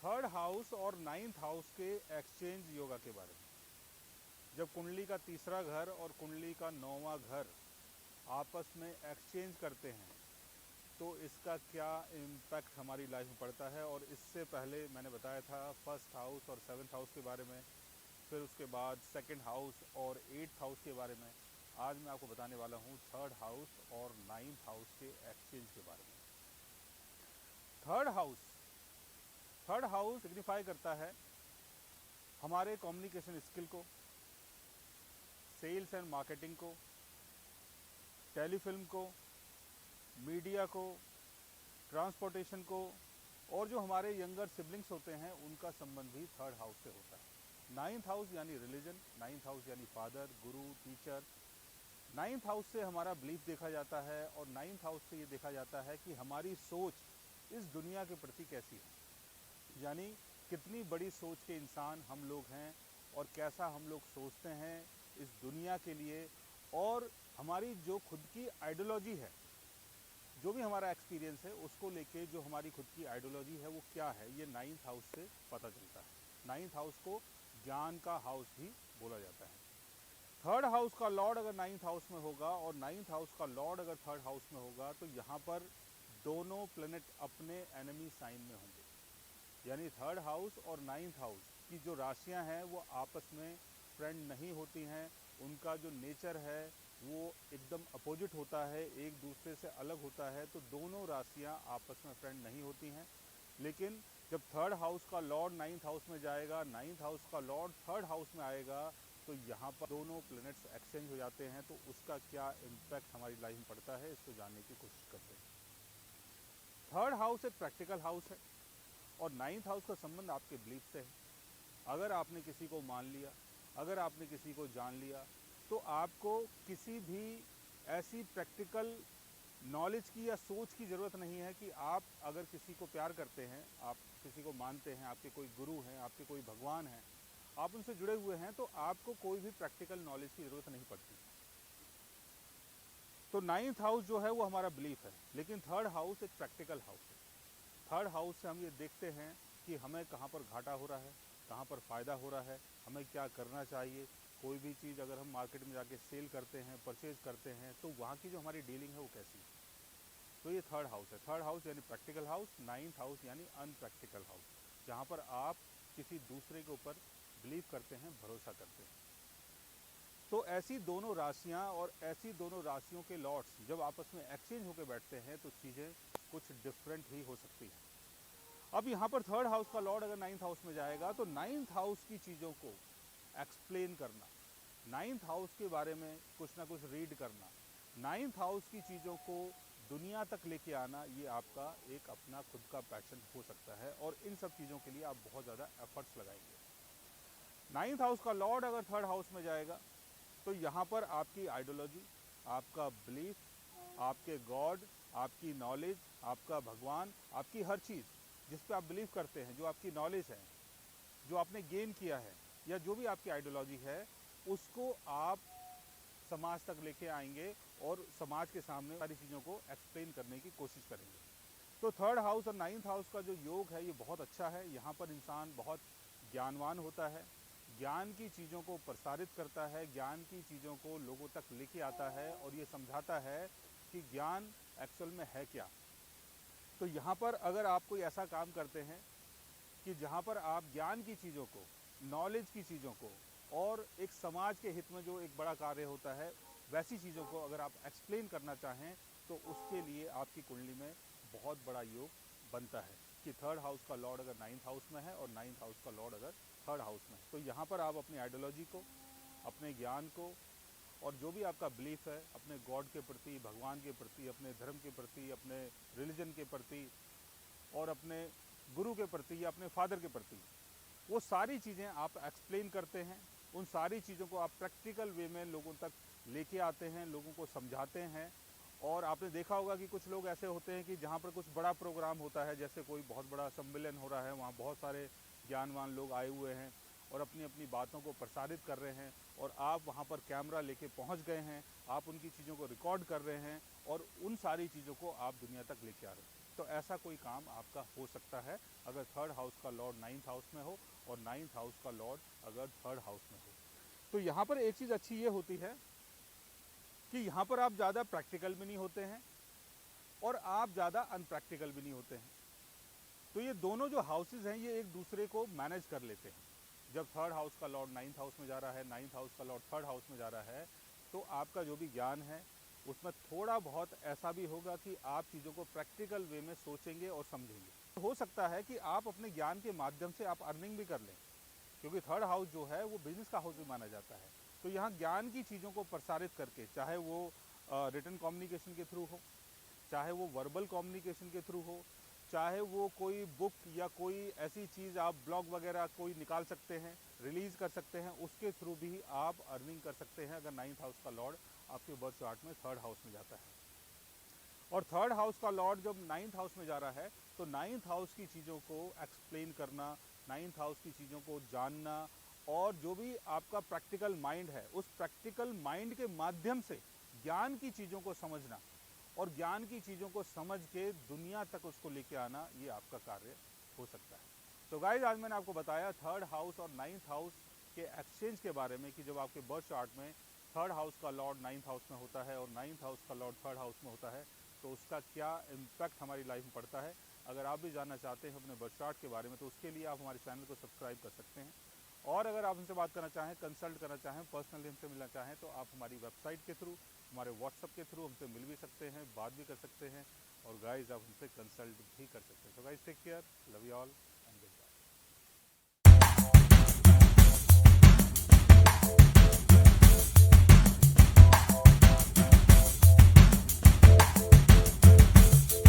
Third house और ninth house के exchange yoga के बारे में। जब कुंडली का तीसरा घर और कुंडली का 9वां घर आपस में एक्सचेंज करते हैं तो इसका क्या इम्पैक्ट हमारी लाइफ में पड़ता है। और इससे पहले मैंने बताया था फर्स्ट हाउस और सेवन्थ हाउस के बारे में, फिर उसके बाद सेकंड हाउस और एट्थ हाउस के बारे में। आज मैं आपको बताने वाला हूँ थर्ड हाउस और नाइन्थ हाउस के एक्सचेंज के बारे में। थर्ड हाउस सिग्निफाई करता है हमारे कम्युनिकेशन स्किल को, सेल्स एंड मार्केटिंग को, टेलीफिल्म को, मीडिया को, ट्रांसपोर्टेशन को, और जो हमारे यंगर सिबलिंग्स होते हैं उनका संबंध भी थर्ड हाउस से होता है। नाइन्थ हाउस यानी रिलीजन, नाइन्थ हाउस यानी फादर, गुरु, टीचर। नाइन्थ हाउस से हमारा बिलीफ देखा जाता है और नाइन्थ हाउस से ये देखा जाता है कि हमारी सोच इस दुनिया के प्रति कैसी है, यानी कितनी बड़ी सोच के इंसान हम लोग हैं और कैसा हम लोग सोचते हैं इस दुनिया के लिए, और हमारी जो खुद की आइडियोलॉजी है, जो भी हमारा एक्सपीरियंस है उसको लेके जो हमारी खुद की आइडियोलॉजी है वो क्या है, ये नाइन्थ हाउस से पता चलता है। नाइन्थ हाउस को ज्ञान का हाउस भी बोला जाता है। थर्ड हाउस का लॉर्ड अगर नाइन्थ हाउस में होगा और नाइन्थ हाउस का लॉर्ड अगर थर्ड हाउस में होगा तो यहाँ पर दोनों प्लेनेट अपने एनिमी साइन में होंगे। यानी थर्ड हाउस और नाइन्थ हाउस की जो राशियां हैं वो आपस में फ्रेंड नहीं होती हैं, उनका जो नेचर है वो एकदम अपोजिट होता है, एक दूसरे से अलग होता है। तो दोनों राशियां आपस में फ्रेंड नहीं होती हैं। लेकिन जब थर्ड हाउस का लॉर्ड नाइन्थ हाउस में जाएगा, नाइन्थ हाउस का लॉर्ड थर्ड हाउस में आएगा, तो यहाँ पर दोनों प्लैनेट्स एक्सचेंज हो जाते हैं। तो उसका क्या इम्पैक्ट हमारी लाइफ में पड़ता है, इसको जानने की कोशिश करते हैं। थर्ड हाउस एक प्रैक्टिकल हाउस है और नाइन्थ हाउस का संबंध आपके बिलीफ से है। अगर आपने किसी को मान लिया, अगर आपने किसी को जान लिया, तो आपको किसी भी ऐसी प्रैक्टिकल नॉलेज की या सोच की ज़रूरत नहीं है कि आप अगर किसी को प्यार करते हैं, आप किसी को मानते हैं, आपके कोई गुरु हैं, आपके कोई भगवान हैं, आप उनसे जुड़े हुए हैं, तो आपको कोई भी प्रैक्टिकल नॉलेज की ज़रूरत नहीं पड़ती। तो नाइन्थ हाउस जो है वो हमारा बिलीफ है, लेकिन थर्ड हाउस एक प्रैक्टिकल हाउस है। थर्ड हाउस से हम ये देखते हैं कि हमें कहाँ पर घाटा हो रहा है, कहाँ पर फ़ायदा हो रहा है, हमें क्या करना चाहिए। कोई भी चीज़ अगर हम मार्केट में जाके सेल करते हैं, परचेज़ करते हैं, तो वहाँ की जो हमारी डीलिंग है वो कैसी है। तो ये थर्ड हाउस है। थर्ड हाउस यानी प्रैक्टिकल हाउस, नाइन्थ हाउस यानी अनप्रैक्टिकल हाउस, जहाँ पर आप किसी दूसरे के ऊपर बिलीव करते हैं, भरोसा करते हैं। तो ऐसी दोनों राशियाँ और ऐसी दोनों राशियों के लॉर्ड्स जब आपस में एक्सचेंज होकर बैठते हैं तो चीज़ें कुछ डिफरेंट ही हो सकती हैं। अब यहाँ पर थर्ड हाउस का लॉर्ड अगर नाइन्थ हाउस में जाएगा तो नाइन्थ हाउस की चीज़ों को एक्सप्लेन करना, नाइन्थ हाउस के बारे में कुछ ना कुछ रीड करना, नाइन्थ हाउस की चीज़ों को दुनिया तक लेके आना, ये आपका एक अपना खुद का पैशन हो सकता है और इन सब चीज़ों के लिए आप बहुत ज़्यादा एफर्ट्स लगाएंगे। नाइन्थ हाउस का लॉर्ड अगर थर्ड हाउस में जाएगा तो यहाँ पर आपकी आइडियोलॉजी, आपका बिलीफ, आपके गॉड, आपकी नॉलेज, आपका भगवान, आपकी हर चीज़ जिस पे आप बिलीव करते हैं, जो आपकी नॉलेज है, जो आपने गेन किया है, या जो भी आपकी आइडियोलॉजी है, उसको आप समाज तक लेके आएंगे और समाज के सामने सारी चीज़ों को एक्सप्लेन करने की कोशिश करेंगे। तो थर्ड हाउस और नाइन्थ हाउस का जो योग है ये बहुत अच्छा है। यहाँ पर इंसान बहुत ज्ञानवान होता है, ज्ञान की चीज़ों को प्रसारित करता है, ज्ञान की चीज़ों को लोगों तक लेके आता है और ये समझाता है कि ज्ञान एक्चुअल में है क्या। तो यहाँ पर अगर आप कोई ऐसा काम करते हैं कि जहाँ पर आप ज्ञान की चीज़ों को, नॉलेज की चीज़ों को और एक समाज के हित में जो एक बड़ा कार्य होता है वैसी चीज़ों को अगर आप एक्सप्लेन करना चाहें तो उसके लिए आपकी कुंडली में बहुत बड़ा योग बनता है कि थर्ड हाउस का लॉर्ड अगर नाइन्थ हाउस में है और नाइन्थ हाउस का लॉर्ड अगर थर्ड हाउस में है, तो यहाँ पर आप अपनी आइडियोलॉजी को, अपने ज्ञान को और जो भी आपका बिलीफ है अपने गॉड के प्रति, भगवान के प्रति, अपने धर्म के प्रति, अपने रिलीजन के प्रति और अपने गुरु के प्रति या अपने फादर के प्रति, वो सारी चीज़ें आप एक्सप्लेन करते हैं। उन सारी चीज़ों को आप प्रैक्टिकल वे में लोगों तक लेके आते हैं, लोगों को समझाते हैं। और आपने देखा होगा कि कुछ लोग ऐसे होते हैं कि जहाँ पर कुछ बड़ा प्रोग्राम होता है, जैसे कोई बहुत बड़ा सम्मेलन हो रहा है, वहाँ बहुत सारे ज्ञानवान लोग आए हुए हैं और अपनी अपनी बातों को प्रसारित कर रहे हैं और आप वहाँ पर कैमरा लेके पहुँच गए हैं, आप उनकी चीज़ों को रिकॉर्ड कर रहे हैं और उन सारी चीज़ों को आप दुनिया तक लेके आ रहे हैं। तो ऐसा कोई काम आपका हो सकता है अगर थर्ड हाउस का लॉर्ड 9th हाउस में हो और 9th हाउस का लॉर्ड अगर थर्ड हाउस में हो। तो यहाँ पर एक चीज़ अच्छी ये होती है कि यहाँ पर आप ज़्यादा प्रैक्टिकल भी नहीं होते हैं और आप ज़्यादा अनप्रैक्टिकल भी नहीं होते हैं। तो ये दोनों जो हाउसेज हैं ये एक दूसरे को मैनेज कर लेते हैं। जब थर्ड हाउस का लॉर्ड 9th हाउस में जा रहा है, 9th हाउस का लॉर्ड थर्ड हाउस में जा रहा है, तो आपका जो भी ज्ञान है उसमें थोड़ा बहुत ऐसा भी होगा कि आप चीज़ों को प्रैक्टिकल वे में सोचेंगे और समझेंगे। तो हो सकता है कि आप अपने ज्ञान के माध्यम से आप अर्निंग भी कर लें, क्योंकि थर्ड हाउस जो है वो बिजनेस का हाउस भी माना जाता है। तो यहाँ ज्ञान की चीज़ों को प्रसारित करके, चाहे वो रिटन कम्युनिकेशन के थ्रू हो, चाहे वो वर्बल कम्युनिकेशन के थ्रू हो, चाहे वो कोई बुक या कोई ऐसी चीज़ आप ब्लॉग वगैरह कोई निकाल सकते हैं, रिलीज़ कर सकते हैं, उसके थ्रू भी आप अर्निंग कर सकते हैं अगर 9th हाउस का लॉर्ड आपके बर्थ चार्ट में थर्ड हाउस में जाता है। और थर्ड हाउस का लॉर्ड जब 9th हाउस में जा रहा है तो 9th हाउस की चीज़ों को एक्सप्लेन करना, 9th हाउस की चीज़ों को जानना और जो भी आपका प्रैक्टिकल माइंड है उस प्रैक्टिकल माइंड के माध्यम से ज्ञान की चीज़ों को समझना और ज्ञान की चीज़ों को समझ के दुनिया तक उसको लेके आना, ये आपका कार्य हो सकता है। तो गाइज आज मैंने आपको बताया थर्ड हाउस और 9th हाउस के एक्सचेंज के बारे में कि जब आपके बर्थ चार्ट में थर्ड हाउस का लॉर्ड 9th हाउस में होता है और 9th हाउस का लॉर्ड थर्ड हाउस में होता है तो उसका क्या इम्पैक्ट हमारी लाइफ में पड़ता है। अगर आप भी जानना चाहते हैं अपने बर्थ चार्ट के बारे में तो उसके लिए आप हमारे चैनल को सब्सक्राइब कर सकते हैं। और अगर आप हमसे बात करना चाहें, कंसल्ट करना चाहें, पर्सनली हमसे मिलना चाहें तो आप हमारी वेबसाइट के थ्रू, हमारे व्हाट्सअप के थ्रू हमसे मिल भी सकते हैं, बात भी कर सकते हैं और गाइज आप हमसे कंसल्ट भी कर सकते हैं। तो guys take care, love you all and good bye.